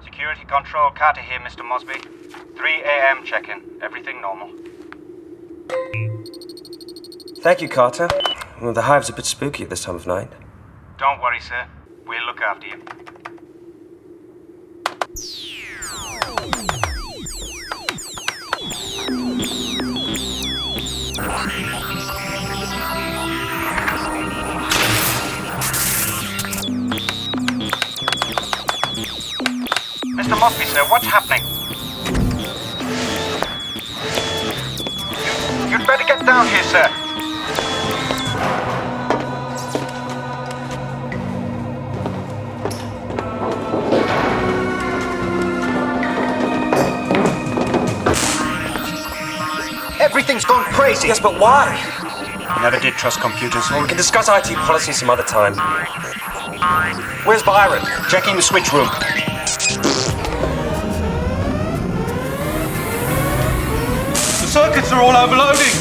Security control, Carter here, Mr. Mosby. 3 a.m. check-in. Everything normal. Thank you, Carter. Well, the hive's a bit spooky at this time of night. Don't worry, sir. We'll look after you. Mr. Mosby, sir, what's happening? You'd better get down here, sir. Everything's gone crazy. Yes, but why? Never did trust computers. Well, we can discuss IT policy some other time. Where's Byron? Checking the switch room. The circuits are all overloading.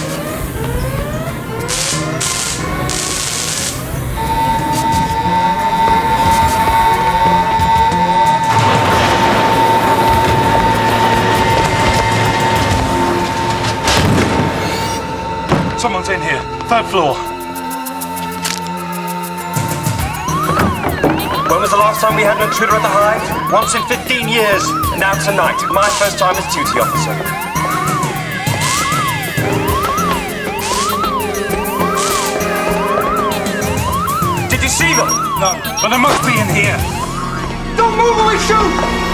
Someone's in here. 3rd floor. When was the last time we had an intruder at the hive? Once in 15 years. Now tonight. My first time as duty officer. Did you see them? No, but they must be in here. Don't move or we shoot!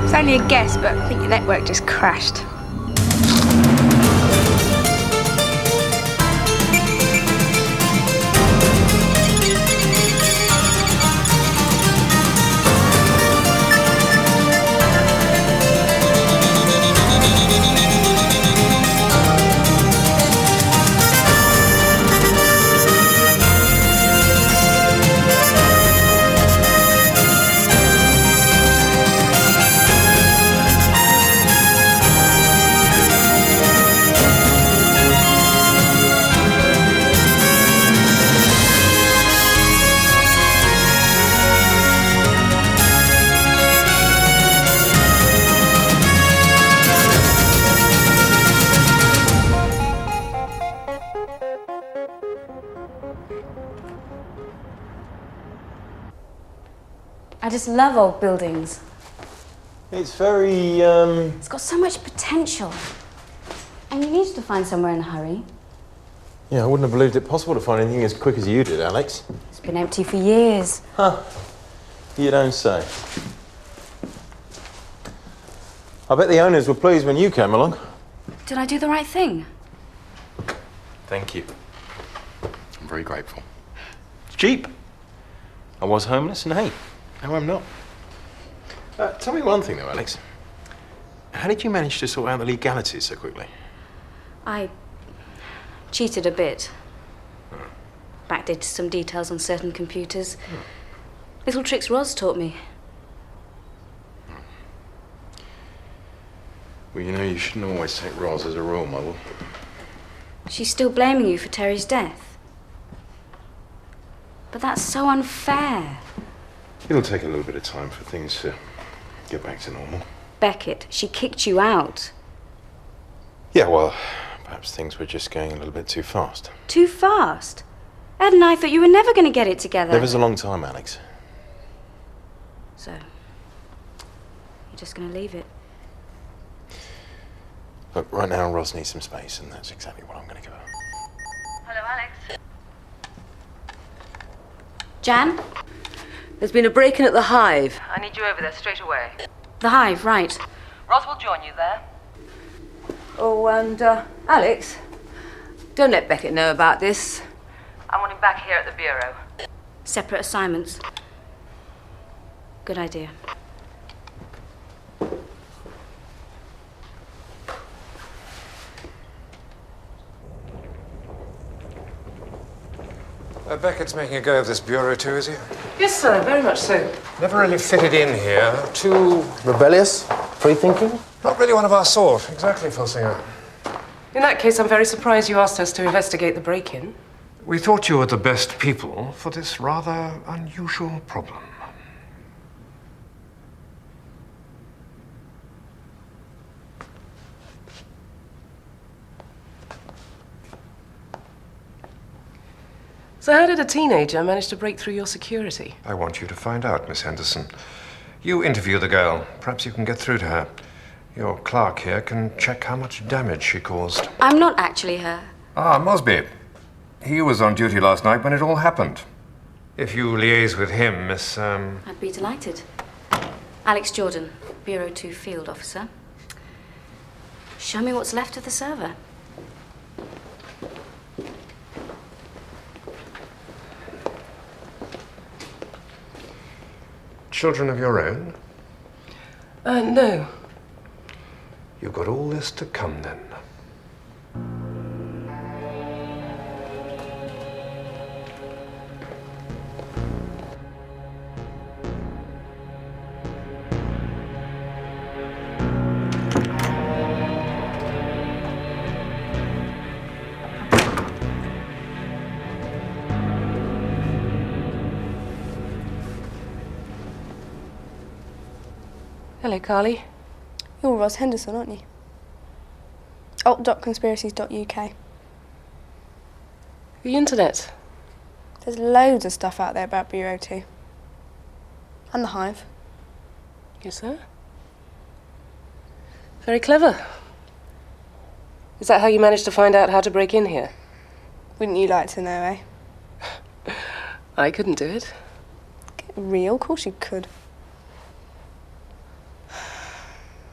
It's only a guess, but I think your network just crashed. I just love old buildings. It's very, It's got so much potential. And you needed to find somewhere in a hurry. Yeah, I wouldn't have believed it possible to find anything as quick as you did, Alex. It's been empty for years. Huh. You don't say. I bet the owners were pleased when you came along. Did I do the right thing? Thank you. I'm very grateful. It's cheap. I was homeless, and hey, now I'm not. Tell me one thing, though, Alex. How did you manage to sort out the legalities so quickly? I cheated a bit. Backdated some details on certain computers. Little tricks Roz taught me. Well, you know, you shouldn't always take Roz as a role model. She's still blaming you for Terry's death. But that's so unfair. It'll take a little bit of time for things to get back to normal. Beckett, she kicked you out. Yeah, well, perhaps things were just going a little bit too fast. Too fast? Ed and I thought you were never going to get it together. Never's a long time, Alex. So, you're just going to leave it? Look, right now, Roz needs some space, and that's exactly what I'm going to give her. Hello, Alex. Jan? There's been a break-in at the Hive. I need you over there straight away. The Hive, right. Roz will join you there. Oh, and, Alex, don't let Beckett know about this. I want him back here at the Bureau. Separate assignments. Good idea. Beckett's making a go of this bureau too, is he? Yes, sir, very much so. Never really fitted in here. Too... Rebellious? Free-thinking? Not really one of our sort. Exactly, Felsinger. In that case, I'm very surprised you asked us to investigate the break-in. We thought you were the best people for this rather unusual problem. So how did a teenager manage to break through your security? I want you to find out, Miss Henderson. You interview the girl. Perhaps you can get through to her. Your clerk here can check how much damage she caused. I'm not actually her. Ah, Mosby. He was on duty last night when it all happened. If you liaise with him, Miss, I'd be delighted. Alex Jordan, Bureau 2 Field Officer. Show me what's left of the server. Children of your own? No. You've got all this to come, then. Hello, Carly. You're Roz Henderson, aren't you? alt.conspiracies.uk. The internet. There's loads of stuff out there about Bureau 2. And the Hive. Yes, sir. Very clever. Is that how you managed to find out how to break in here? Wouldn't you like to know, eh? I couldn't do it. Get real? Of course you could.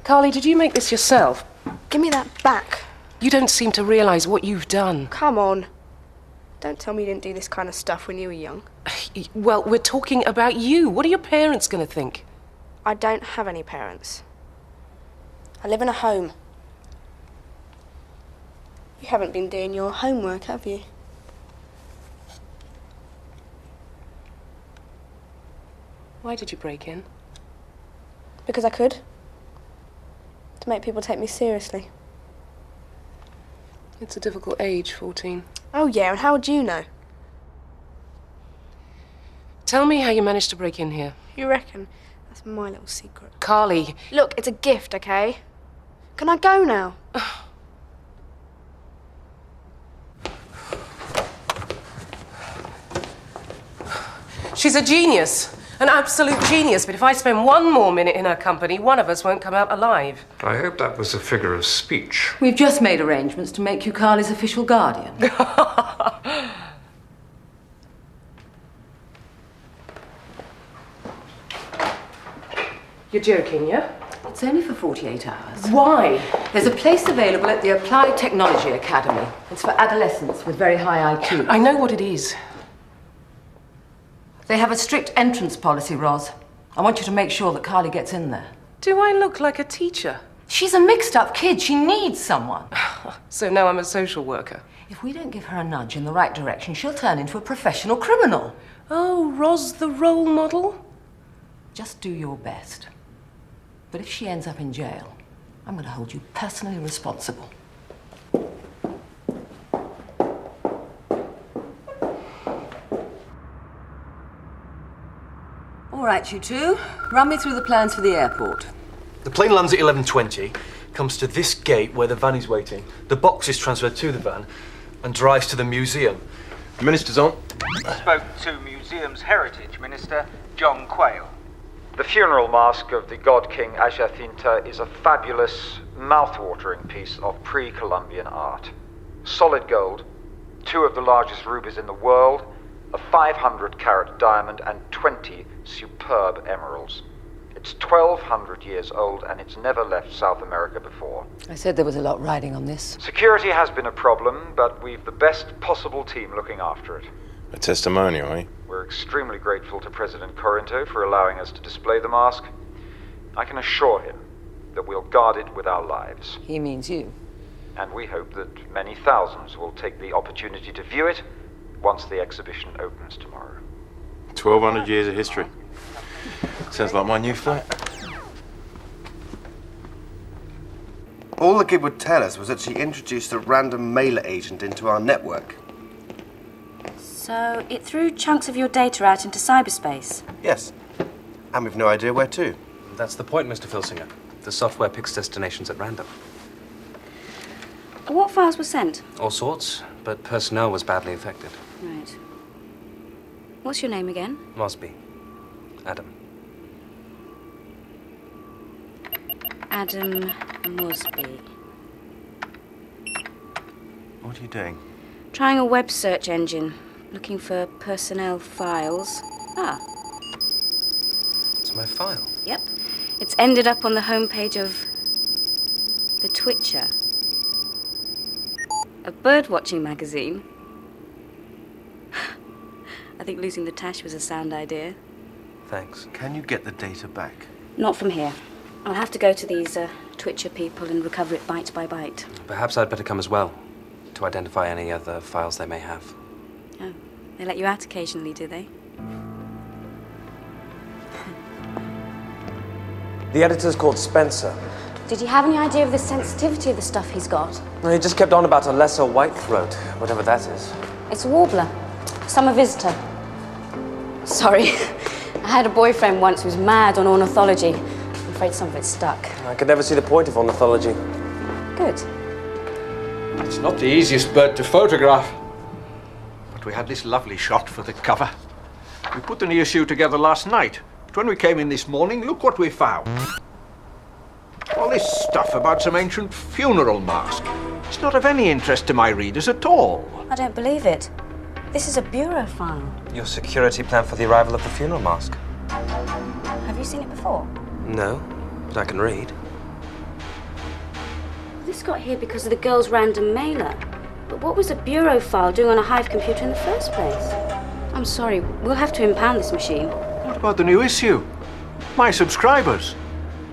Carly, did you make this yourself? Give me that back. You don't seem to realise what you've done. Come on. Don't tell me you didn't do this kind of stuff when you were young. Well, we're talking about you. What are your parents going to think? I don't have any parents. I live in a home. You haven't been doing your homework, have you? Why did you break in? Because I could. To make people take me seriously. It's a difficult age, 14. Oh yeah, and how would you know? Tell me how you managed to break in here. You reckon? That's my little secret. Carly. Look, it's a gift, okay? Can I go now? She's a genius. An absolute genius, but if I spend one more minute in her company, one of us won't come out alive. I hope that was a figure of speech. We've just made arrangements to make you Carly's official guardian. You're joking, yeah? It's only for 48 hours. Why? There's a place available at the Applied Technology Academy. It's for adolescents with very high IQ. I know what it is. They have a strict entrance policy, Roz. I want you to make sure that Carly gets in there. Do I look like a teacher? She's a mixed-up kid. She needs someone. So now I'm a social worker. If we don't give her a nudge in the right direction, she'll turn into a professional criminal. Oh, Roz the role model? Just do your best. But if she ends up in jail, I'm going to hold you personally responsible. All right, you two. Run me through the plans for the airport. The plane lands at 11:20, comes to this gate where the van is waiting. The box is transferred to the van and drives to the museum. The minister's on. Spoke to Museum's Heritage Minister, John Quayle. The funeral mask of the god king Ashyatinta is a fabulous, mouth-watering piece of pre-Columbian art. Solid gold, 2 of the largest rubies in the world, a 500-carat diamond, and 20 superb emeralds. It's 1,200 years old, and it's never left South America before. I said there was a lot riding on this. Security has been a problem, but we've the best possible team looking after it. A testimonial, eh? We're extremely grateful to President Corinto for allowing us to display the mask. I can assure him that we'll guard it with our lives. He means you. And we hope that many thousands will take the opportunity to view it once the exhibition opens tomorrow. 1,200 years of history. Sounds like my new flat. All the kid would tell us was that she introduced a random mailer agent into our network. So it threw chunks of your data out into cyberspace? Yes. And we've no idea where to. That's the point, Mr. Filsinger. The software picks destinations at random. What files were sent? All sorts, but personnel was badly affected. Right. What's your name again? Mosby. Adam. Adam Mosby. What are you doing? Trying a web search engine, looking for personnel files. Ah. It's my file. Yep. It's ended up on the homepage of The Twitcher, a birdwatching magazine. I think losing the tash was a sound idea. Thanks. Can you get the data back? Not from here. I'll have to go to these Twitcher people and recover it bite by bite. Perhaps I'd better come as well, to identify any other files they may have. Oh, they let you out occasionally, do they? The editor's called Spencer. Did you have any idea of the sensitivity of the stuff he's got? He just kept on about a lesser whitethroat, whatever that is. It's a warbler. Summer visitor. Sorry. I had a boyfriend once who was mad on ornithology. I'm afraid some of it stuck. I could never see the point of ornithology. Good. It's not the easiest bird to photograph. But we had this lovely shot for the cover. We put the issue together last night. But when we came in this morning, look what we found. All this stuff about some ancient funeral mask. It's not of any interest to my readers at all. I don't believe it. This is a bureau file. Your security plan for the arrival of the funeral mask? Have you seen it before? No, but I can read. This got here because of the girl's random mailer. But what was a bureau file doing on a Hive computer in the first place? I'm sorry, we'll have to impound this machine. What about the new issue? My subscribers?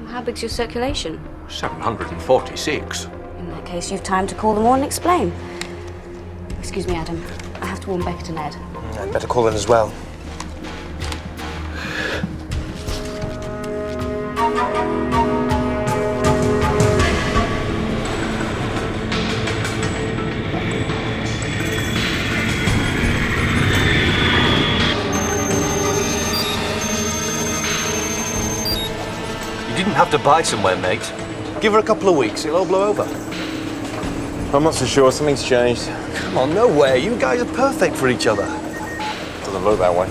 How big's your circulation? 746. In that case, you've time to call them all and explain. Excuse me, Adam. I have to warn Beckett and Ed. I'd better call in as well. You didn't have to buy somewhere, mate. Give her a couple of weeks, it'll all blow over. I'm not so sure. Something's changed. Come on, no way. You guys are perfect for each other. Doesn't look that way.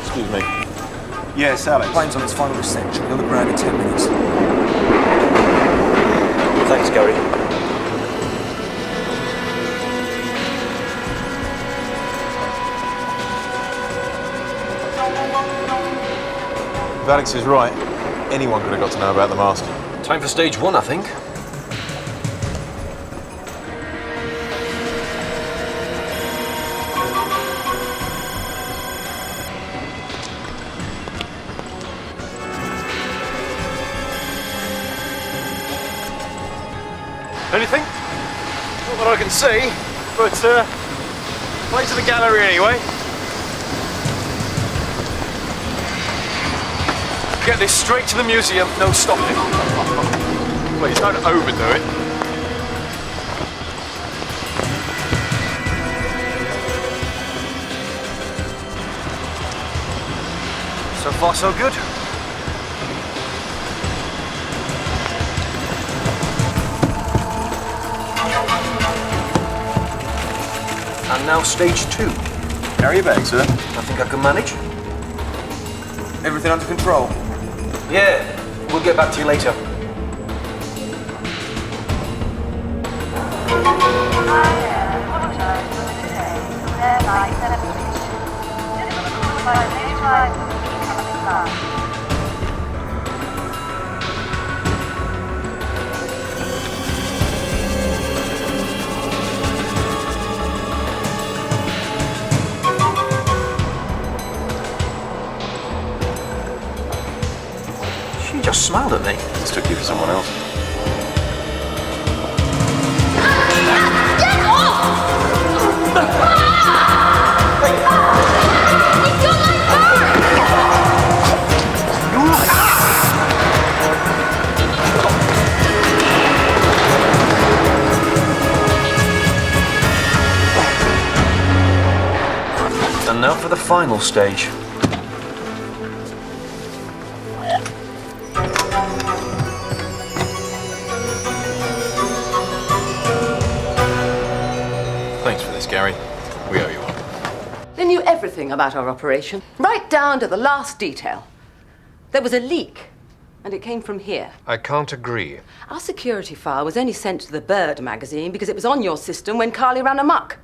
Excuse me. Yes, Alex. Plane's on its final descent. Should be on the ground in 10 minutes. Thanks, Gary. If Alex is right, anyone could have got to know about the mask. Time for stage one, I think. Anything? Not that I can see, but play to the gallery anyway. Get this straight to the museum, no stopping. Please don't overdo it. So far, so good. And now stage two. Carry your bag, sir. I think I can manage. Everything under control? Yeah, we'll get back to you later. She just smiled at me. This took you for someone else. You final stage. Thanks for this, Gary. We owe you one. They knew everything about our operation, right down to the last detail. There was a leak, and it came from here. I can't agree. Our security file was only sent to the Bird magazine because it was on your system when Carly ran amok.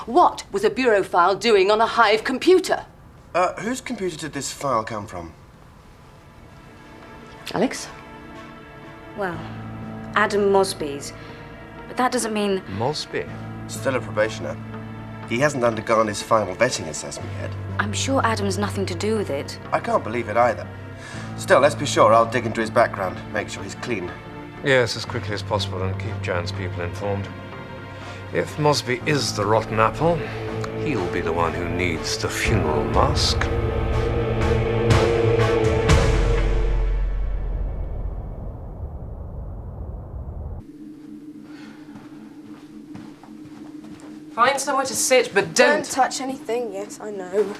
What was a bureau file doing on a Hive computer? Whose computer did this file come from? Alex? Well, Adam Mosby's. But that doesn't mean... Mosby? Still a probationer. He hasn't undergone his final vetting assessment yet. I'm sure Adam's nothing to do with it. I can't believe it either. Still, let's be sure. I'll dig into his background, make sure he's clean. Yes, as quickly as possible, and keep Jan's people informed. If Mosby is the rotten apple, he'll be the one who needs the funeral mask. Find somewhere to sit, but don't touch anything. Yes, I know.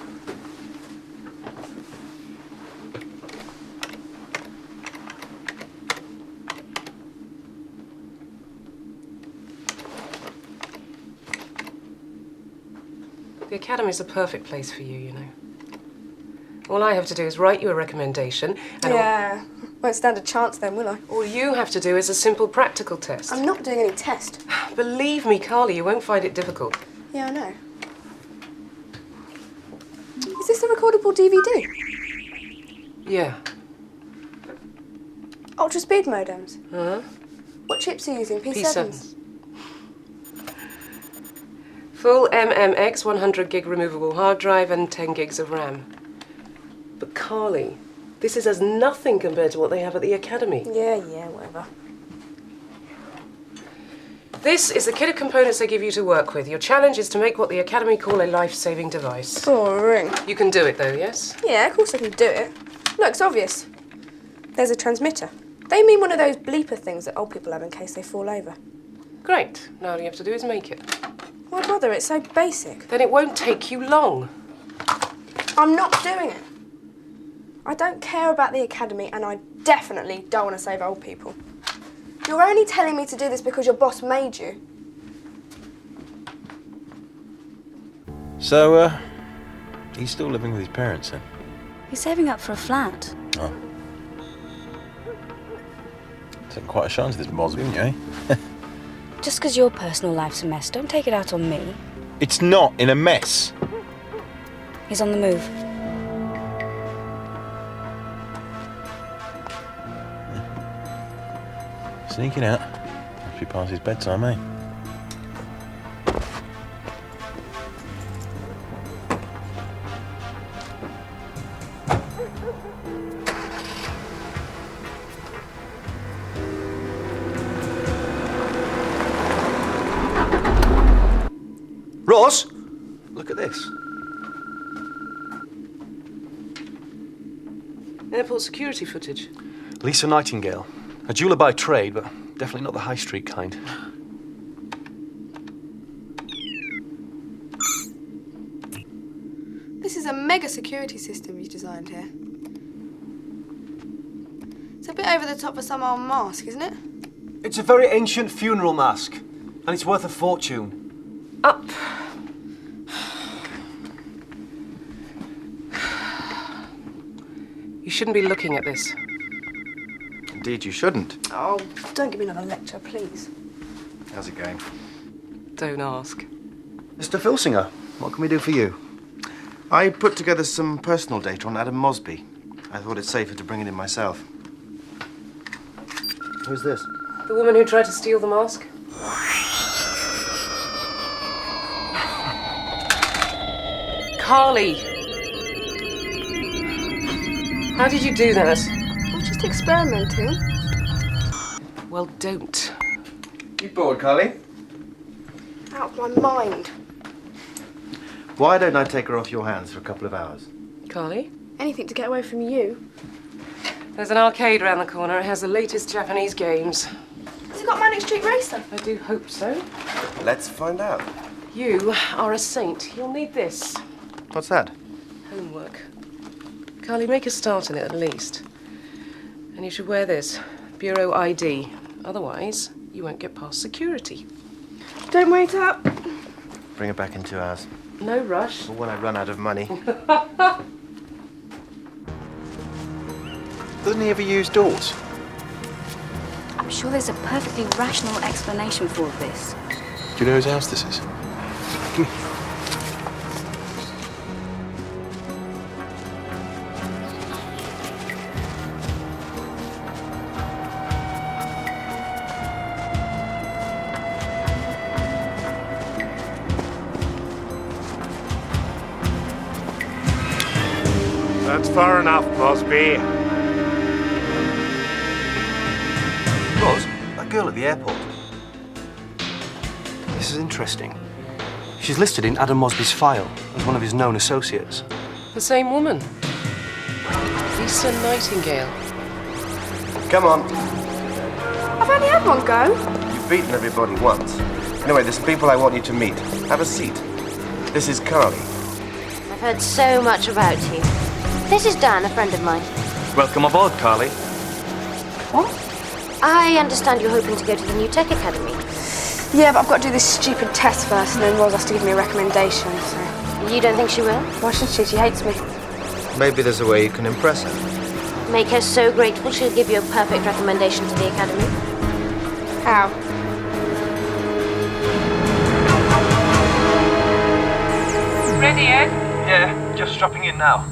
The Academy's the perfect place for you, you know. All I have to do is write you a recommendation and... Yeah, won't stand a chance then, will I? All you have to do is a simple practical test. I'm not doing any test. Believe me, Carly, you won't find it difficult. Yeah, I know. Is this a recordable DVD? Yeah. Ultra speed modems? Uh-huh. What chips are you using? P7s? Full MMX 100 gig removable hard drive and 10 gigs of RAM. But Carly, this is as nothing compared to what they have at the Academy. Yeah, whatever. This is the kit of components they give you to work with. Your challenge is to make what the Academy call a life-saving device. Boring. You can do it though, yes? Yeah, of course I can do it. Look, it's obvious. There's a transmitter. They mean one of those bleeper things that old people have in case they fall over. Great. Now all you have to do is make it. Why bother? It's so basic. Then it won't take you long. I'm not doing it. I don't care about the Academy, and I definitely don't want to save old people. You're only telling me to do this because your boss made you. So, he's still living with his parents then? He's saving up for a flat. Oh. Taking quite a shine to this Mosby, haven't you, eh? Just because your personal life's a mess, don't take it out on me. It's not in a mess. He's on the move. Sneaking out. Must be past his bedtime, eh? Ross, look at this. Airport security footage. Lisa Nightingale. A jeweller by trade, but definitely not the high street kind. This is a mega security system you've designed here. It's a bit over the top for some old mask, isn't it? It's a very ancient funeral mask, and it's worth a fortune. Up. You shouldn't be looking at this. Indeed, you shouldn't. Oh, don't give me another lecture, please. How's it going? Don't ask. Mr. Filsinger, what can we do for you? I put together some personal data on Adam Mosby. I thought it safer to bring it in myself. Who's this? The woman who tried to steal the mask? Carly! How did you do that? I'm just experimenting. Well, don't. You bored, Carly? Out of my mind. Why don't I take her off your hands for a couple of hours? Carly? Anything to get away from you. There's an arcade around the corner. It has the latest Japanese games. Has it got Manic Street Racer? I do hope so. Let's find out. You are a saint. You'll need this. What's that? Homework. Carly, make a start on it at least. And you should wear this. Bureau ID. Otherwise, you won't get past security. Don't wait up. Bring it back in 2 hours. No rush. Or when I run out of money. Doesn't he ever use doors? I'm sure there's a perfectly rational explanation for all of this. Do you know whose house this is? That's far enough, Mosby. Roz, that girl at the airport. This is interesting. She's listed in Adam Mosby's file as one of his known associates. The same woman. Lisa Nightingale. Come on. I've only had one go. You've beaten everybody once. Anyway, there's some people I want you to meet. Have a seat. This is Carly. I've heard so much about you. This is Dan, a friend of mine. Welcome aboard, Carly. What? I understand you're hoping to go to the New Tech Academy. Yeah, but I've got to do this stupid test first, and then Roz has to give me a recommendation, so... You don't think she will? Why should she? She hates me. Maybe there's a way you can impress her. Make her so grateful she'll give you a perfect recommendation to the Academy. How? Ready, Ed? Yeah, just dropping in now.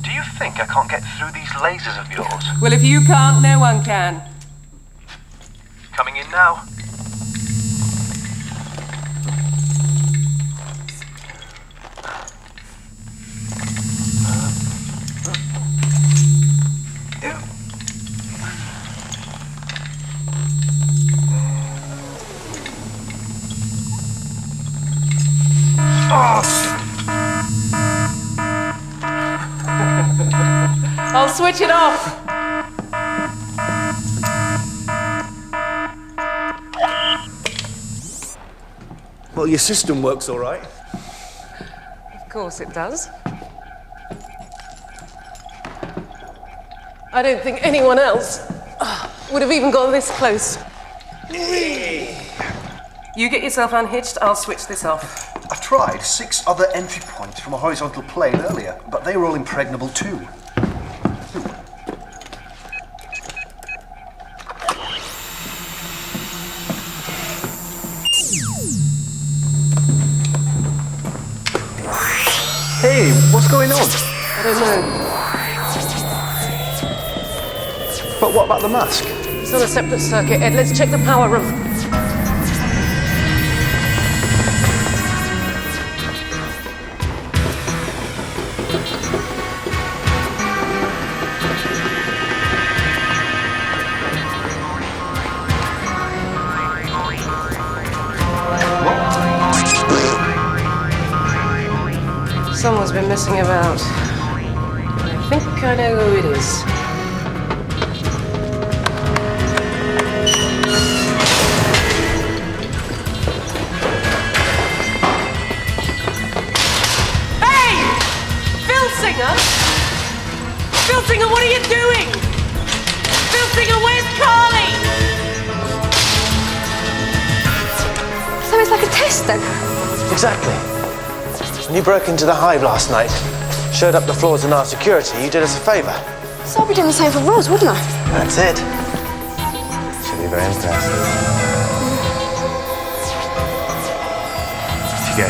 Do you think I can't get through these lasers of yours? Well, if you can't, no one can. Coming in now. I'll switch it off. Well, your system works all right. Of course it does. I don't think anyone else would have even got this close. You get yourself unhitched, I'll switch this off. I tried 6 other entry points from a horizontal plane earlier, but they were all impregnable too. Hey, what's going on? I don't know. But what about the mask? It's on a separate circuit, Ed. Let's check the power room. Someone's been messing about. I think I know who it is. Hey! Filsinger! Filsinger, what are you doing? Filsinger, where's Carly? So it's like a test then? Exactly. When you broke into the hive last night, showed up the flaws in our security, you did us a favour. So I'll be doing the same for Roz, wouldn't I? That's it. She'll be very impressed. Off you go.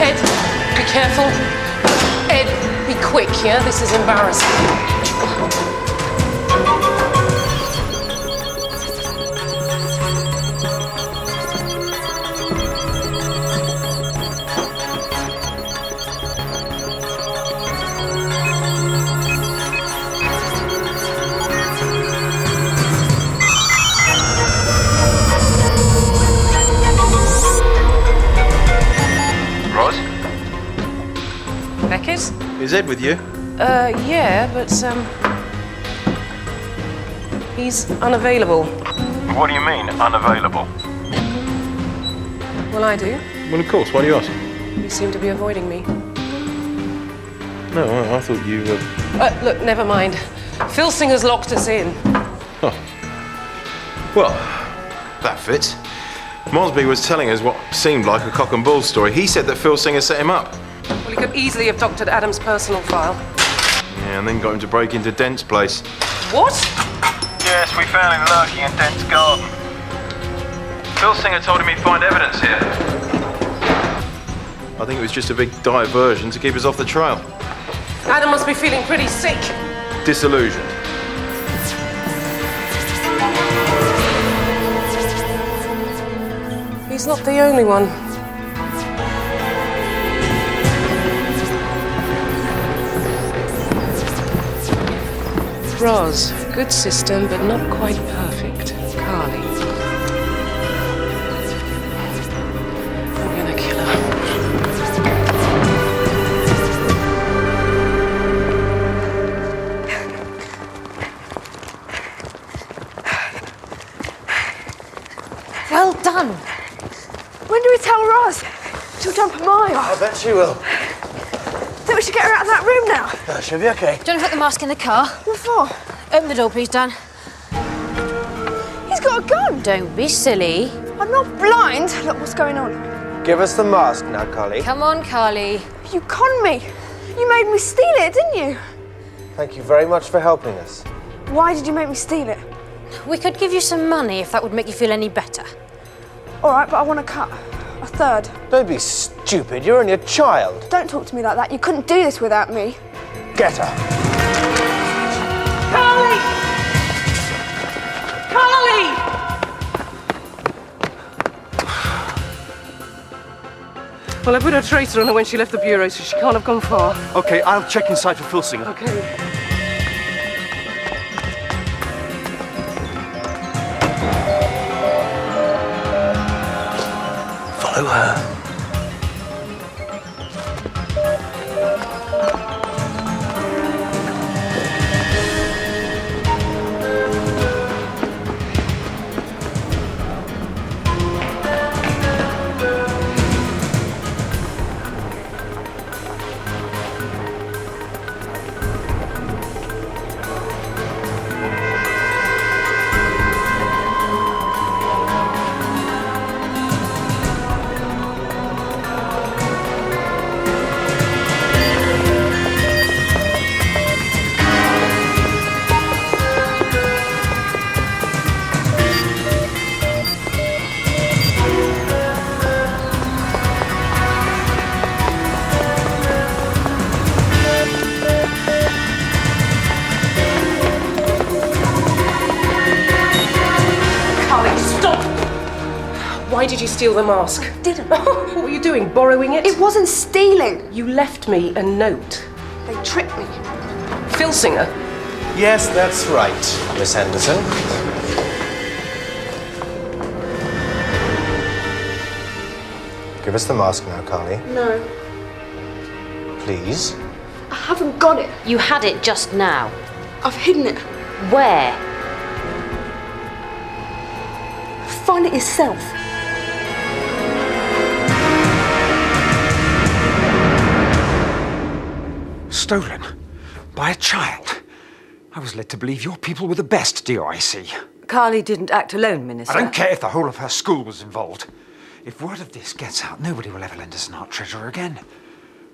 Ed, be careful. Ed, be quick, yeah? This is embarrassing. Beckett? Is Ed with you? Yeah, but, he's unavailable. What do you mean, unavailable? Well, I do. Well, of course. Why do you ask? You seem to be avoiding me. No, I thought you were... Look, never mind. Phil Singer's locked us in. Oh. Well, that fits. Mosby was telling us what seemed like a cock and bull story. He said that Phil Singer set him up. Well, he could easily have doctored Adam's personal file. Yeah, and then got him to break into Dent's place. What? Yes, we found him lurking in Dent's garden. Phil Singer told him he'd find evidence here. I think it was just a big diversion to keep us off the trail. Adam must be feeling pretty sick. Disillusioned. He's not the only one. Roz, good system, but not quite perfect. Carly. I'm gonna kill her. Well done. When do we tell Roz? She'll jump a mile. I bet she will. Think we should get her out of that room now? She'll be okay. Do you want to put the mask in the car? What for? Open the door, please, Dan. He's got a gun. Don't be silly. I'm not blind. Look, what's going on? Give us the mask now, Carly. Come on, Carly. You conned me. You made me steal it, didn't you? Thank you very much for helping us. Why did you make me steal it? We could give you some money if that would make you feel any better. All right, but I want a cut. A third. Don't be stupid. You're only a child. Don't talk to me like that. You couldn't do this without me. Get her. Carly! Carly! Well, I put a tracer on her when she left the bureau, so she can't have gone far. Okay, I'll check inside for Phil Singer. Okay. Follow her. Why did you steal the mask? I didn't. What were you doing? Borrowing it? It wasn't stealing. You left me a note. They tricked me. Phil Singer? Yes, that's right, Miss Henderson. Give us the mask now, Carly. No. Please. I haven't got it. You had it just now. I've hidden it. Where? Find it yourself. Stolen? By a child? I was led to believe your people were the best, DOIC. Carly didn't act alone, Minister. I don't care if the whole of her school was involved. If word of this gets out, nobody will ever lend us an art treasure again.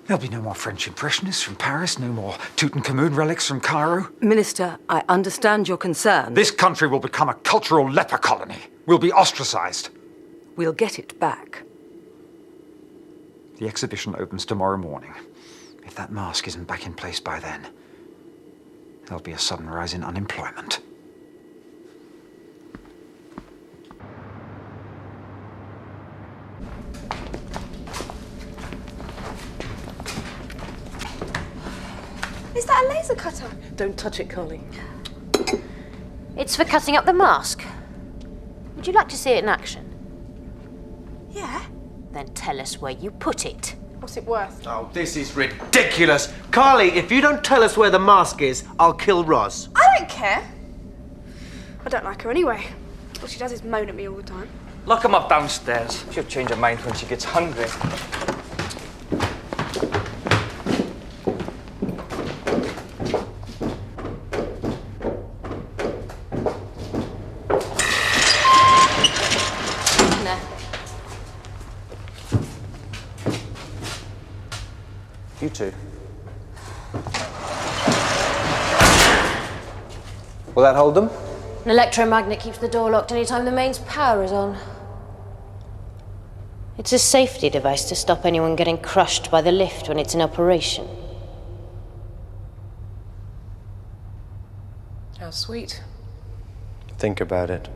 There'll be no more French Impressionists from Paris, no more Tutankhamun relics from Cairo. Minister, I understand your concern. This country will become a cultural leper colony. We'll be ostracized. We'll get it back. The exhibition opens tomorrow morning. If that mask isn't back in place by then, there'll be a sudden rise in unemployment. Is that a laser cutter? Don't touch it, Carly. It's for cutting up the mask. Would you like to see it in action? Yeah. Then tell us where you put it. What's it worth? Oh, this is ridiculous. Carly, if you don't tell us where the mask is, I'll kill Roz. I don't care. I don't like her anyway. All she does is moan at me all the time. Lock him up downstairs. She'll change her mind when she gets hungry. There. You two. Will that hold them? An electromagnet keeps the door locked anytime the mains power is on. It's a safety device to stop anyone getting crushed by the lift when it's in operation. How sweet. Think about it.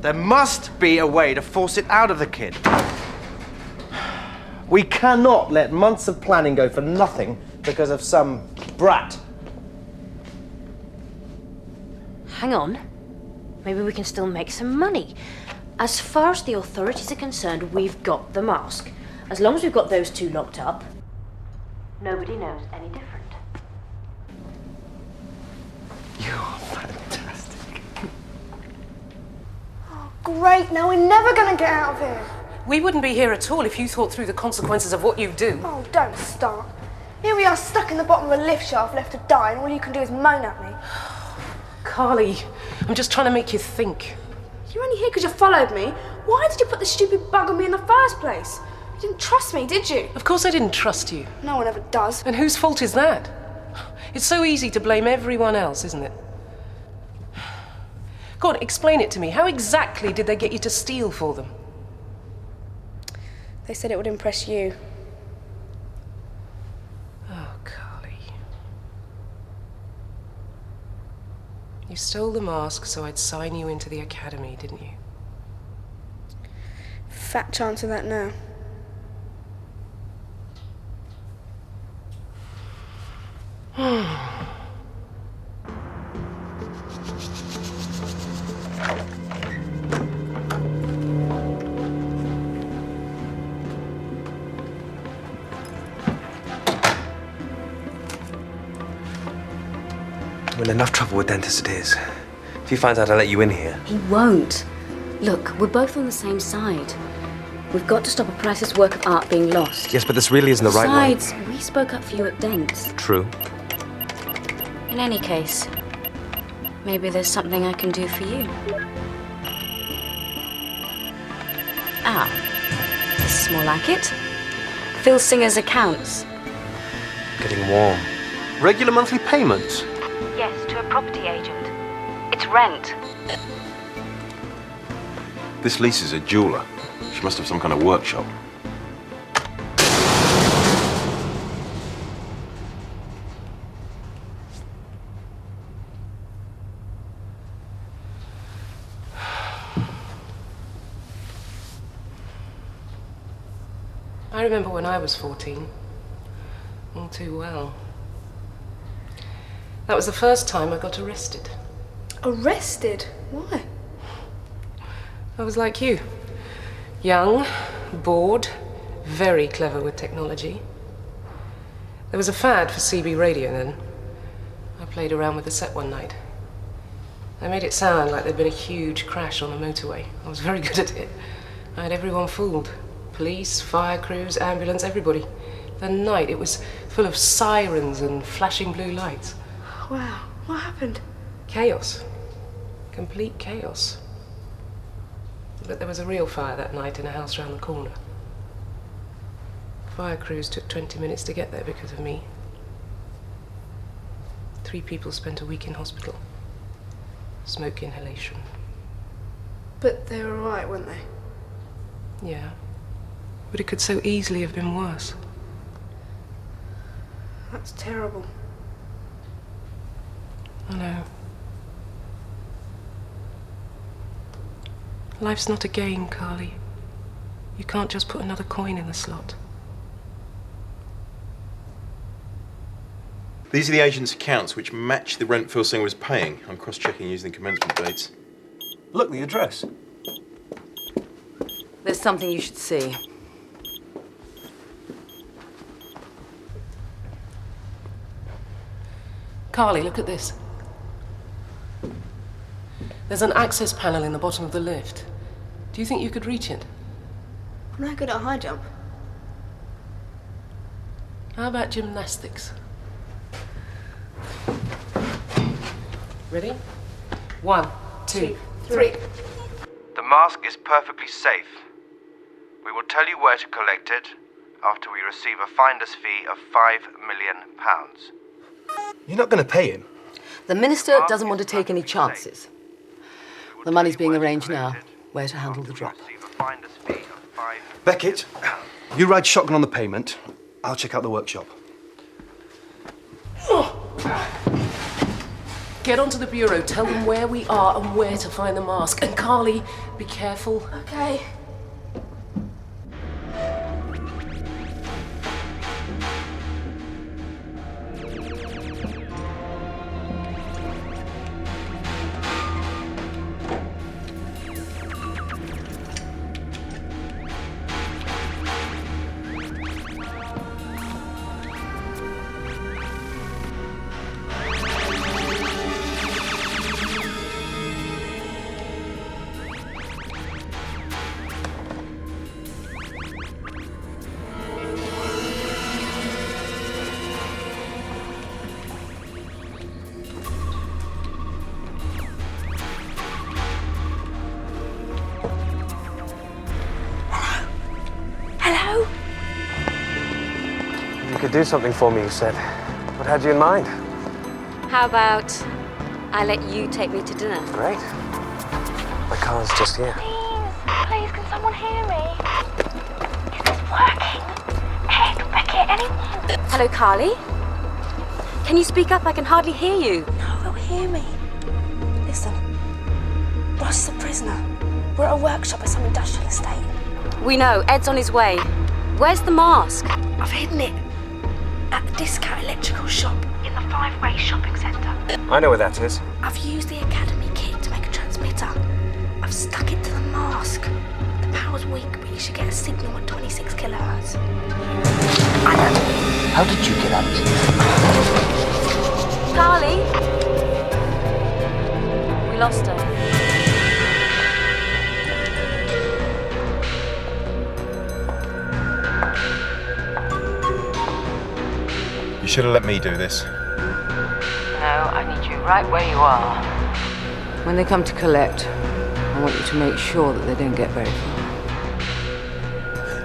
There must be a way to force it out of the kid. We cannot let months of planning go for nothing because of some brat. Hang on. Maybe we can still make some money. As far as the authorities are concerned, we've got the mask. As long as we've got those two locked up, nobody knows any different. Great, now we're never gonna get out of here. We wouldn't be here at all if you thought through the consequences of what you do. Oh, don't start. Here we are stuck in the bottom of a lift shaft, left to die, and all you can do is moan at me. Carly, I'm just trying to make you think. You're only here because you followed me. Why did you put this stupid bug on me in the first place? You didn't trust me, did you? Of course I didn't trust you. No one ever does. And whose fault is that? It's so easy to blame everyone else, isn't it? Go on, explain it to me. How exactly did they get you to steal for them? They said it would impress you. Oh, Carly. You stole the mask so I'd sign you into the academy, didn't you? Fat chance of that now. I'm in enough trouble with dentists as it is. If he finds out I let you in here. He won't. Look, we're both on the same side. We've got to stop a priceless work of art being lost. Yes, but this really isn't the right way. Besides, we spoke up for you at Dent's. True. In any case, maybe there's something I can do for you. Ah, this is more like it. Phil Singer's accounts. Getting warm. Regular monthly payments? Yes, to a property agent. It's rent. This Lisa's a jeweller. She must have some kind of workshop. I remember when I was 14. All too well. That was the first time I got arrested. Arrested? Why? I was like you. Young, bored, very clever with technology. There was a fad for CB radio then. I played around with the set one night. I made it sound like there'd been a huge crash on the motorway. I was very good at it. I had everyone fooled. Police, fire crews, ambulance, everybody. The night, it was full of sirens and flashing blue lights. Wow, what happened? Chaos. Complete chaos. But there was a real fire that night in a house round the corner. Fire crews took 20 minutes to get there because of me. 3 people spent a week in hospital. Smoke inhalation. But they were alright, weren't they? Yeah. But it could so easily have been worse. That's terrible. I know. Life's not a game, Carly. You can't just put another coin in the slot. These are the agent's accounts which match the rent Phil Singer was paying. I'm cross-checking using the commencement dates. Look, the address. There's something you should see. Carly, look at this. There's an access panel in the bottom of the lift. Do you think you could reach it? I'm not good at high jump. How about gymnastics? Ready? 1, 2, 3. The mask is perfectly safe. We will tell you where to collect it after we receive a finder's fee of £5 million. You're not going to pay him? The Minister doesn't want to take any chances. The money's being arranged now. Where to handle the drop. Beckett, you ride shotgun on the payment. I'll check out the workshop. Get onto the bureau, tell them where we are and where to find the mask. And Carly, be careful. Okay. Hello? You could do something for me, you said. What had you in mind? How about I let you take me to dinner? Great. My car's just here. Please, can someone hear me? Is this working? Ed, Beckett, anyone? Hello, Carly? Can you speak up? I can hardly hear you. No, they'll hear me. Listen, Ross is a prisoner. We're at a workshop at some industrial estate. We know. Ed's on his way. Where's the mask? I've hidden it at the discount electrical shop in the Five-Way shopping centre. I know where that is. I've used the Academy kit to make a transmitter. I've stuck it to the mask. The power's weak, but you should get a signal at 26 kilohertz. How did you get out? Carly? We lost her. You should have let me do this. No, I need you right where you are. When they come to collect, I want you to make sure that they don't get very far.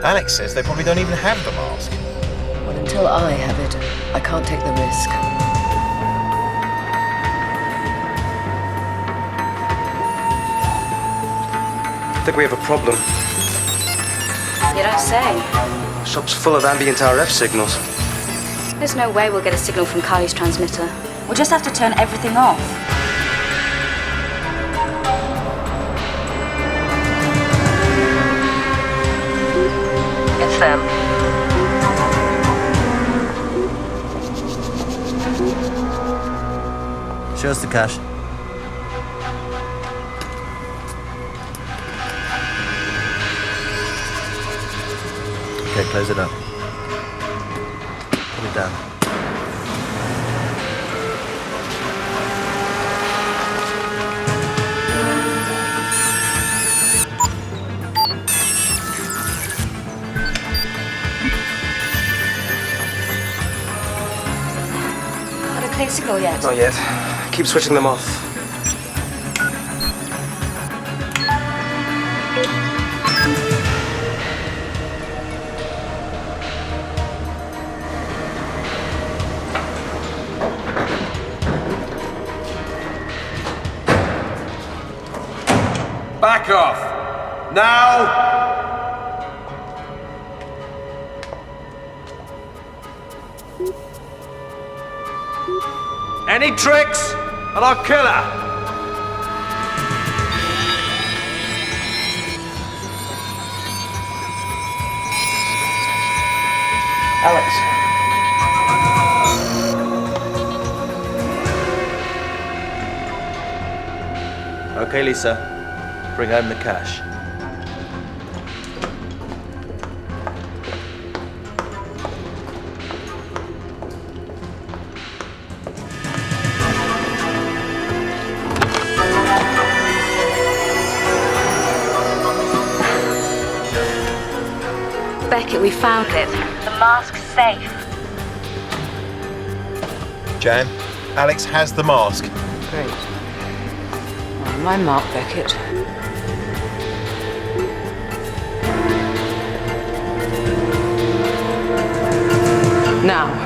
Alex says they probably don't even have the mask. Well, until I have it, I can't take the risk. I think we have a problem. You don't say. The shop's full of ambient RF signals. There's no way we'll get a signal from Carly's transmitter. We'll just have to turn everything off. It's them. Show us the cash. Okay, close it up. Put it down. Got a clear signal yet? Not yet. Keep switching them off. Back off! Now! Any tricks, and I'll kill her! Alex. Okay, Lisa. Bring home the cash. Beckett, we found it. The mask's safe. Jan, Alex has the mask. Great. On my mark, Beckett. Now.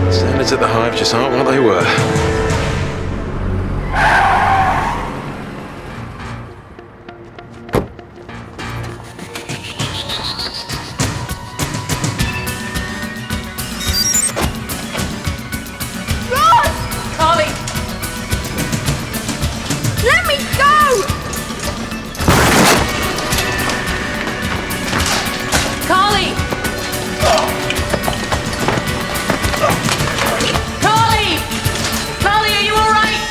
Standards at the Hive just aren't what they were. Carly! Let me go! Carly! Carly! Carly, are you all right?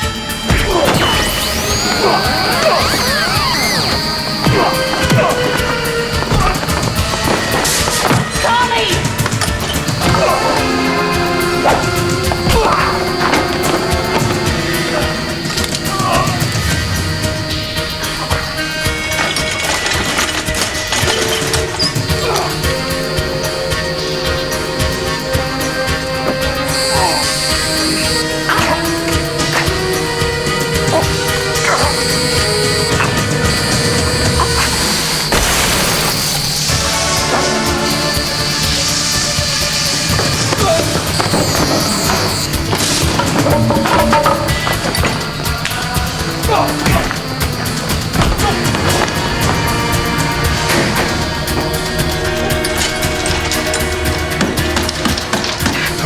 Carly!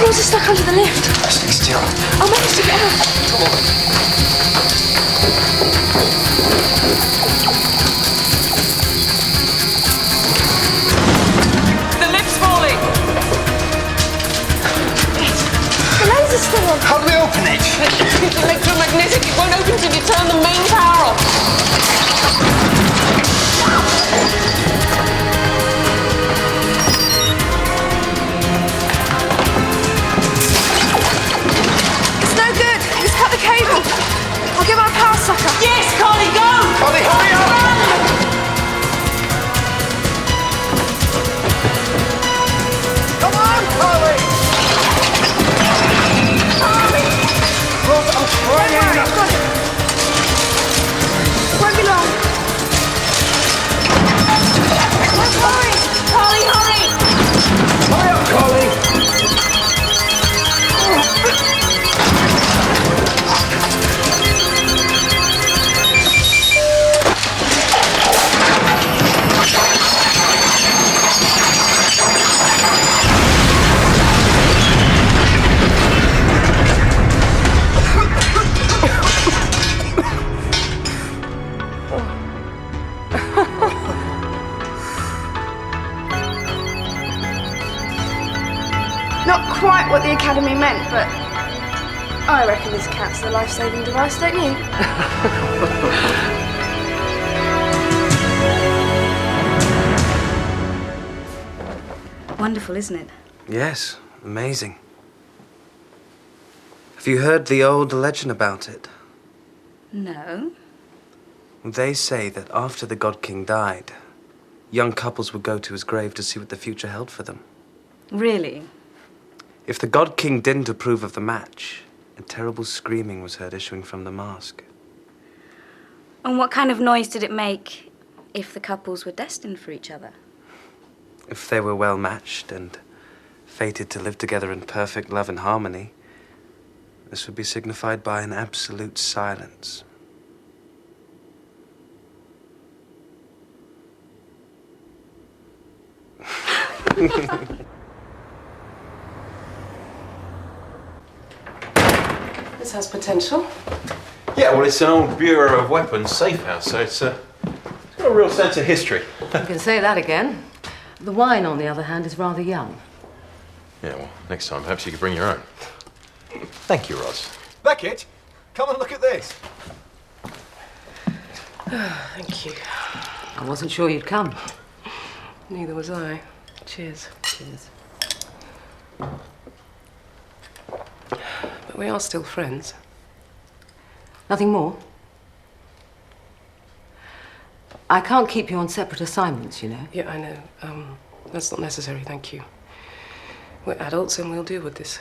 Rose is stuck under the lift. Stay still. I'll manage to get out. The lift's falling! The laser's still on. How do we open it? It's electromagnetic. It won't open till you turn the main power off. It's no good. He's cut the cable. I'll get my power sucker. Yes, Carly, go! Carly, hurry up! Come on, Carly! Rose, I'm trying. Don't worry, I've got it. Won't be long. Hurry! Carly, hurry! Hurry up, Carly! Not quite what the Academy meant, but I reckon this counts as a life-saving device, don't you? Wonderful, isn't it? Yes, amazing. Have you heard the old legend about it? No. They say that after the God King died, young couples would go to his grave to see what the future held for them. Really? If the God King didn't approve of the match, a terrible screaming was heard issuing from the mask. And what kind of noise did it make if the couples were destined for each other? If they were well matched and fated to live together in perfect love and harmony, this would be signified by an absolute silence. This has potential. Yeah, well, it's an old Bureau of Weapons safe house, so it's got a real sense of history. You can say that again. The wine, on the other hand, is rather young. Yeah, well, next time perhaps you could bring your own. Thank you, Roz. Beckett, come and look at this. Thank you. I wasn't sure you'd come. Neither was I. Cheers. Cheers. But we are still friends. Nothing more? I can't keep you on separate assignments, you know. Yeah, I know. That's not necessary, thank you. We're adults and we'll deal with this.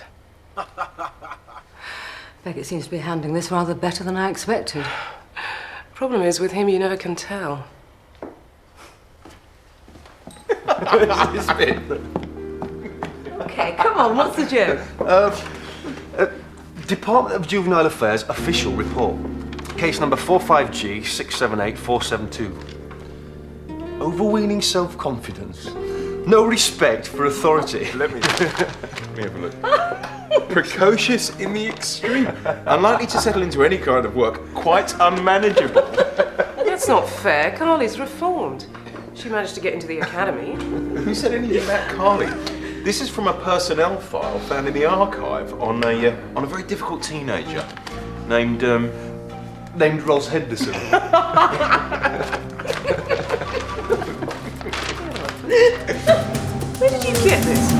Beckett seems to be handling this rather better than I expected. Problem is, with him, you never can tell. This bit. Okay, come on, what's the joke? Department of Juvenile Affairs official report. Case number 45G678472. Overweening self-confidence. No respect for authority. Let me have a look. Precocious in the extreme. Unlikely to settle into any kind of work. Quite unmanageable. That's not fair. Carly's reformed. She managed to get into the academy. Who said anything about Carly? This is from a personnel file found in the archive on a very difficult teenager named Ross Henderson. Where did you get this?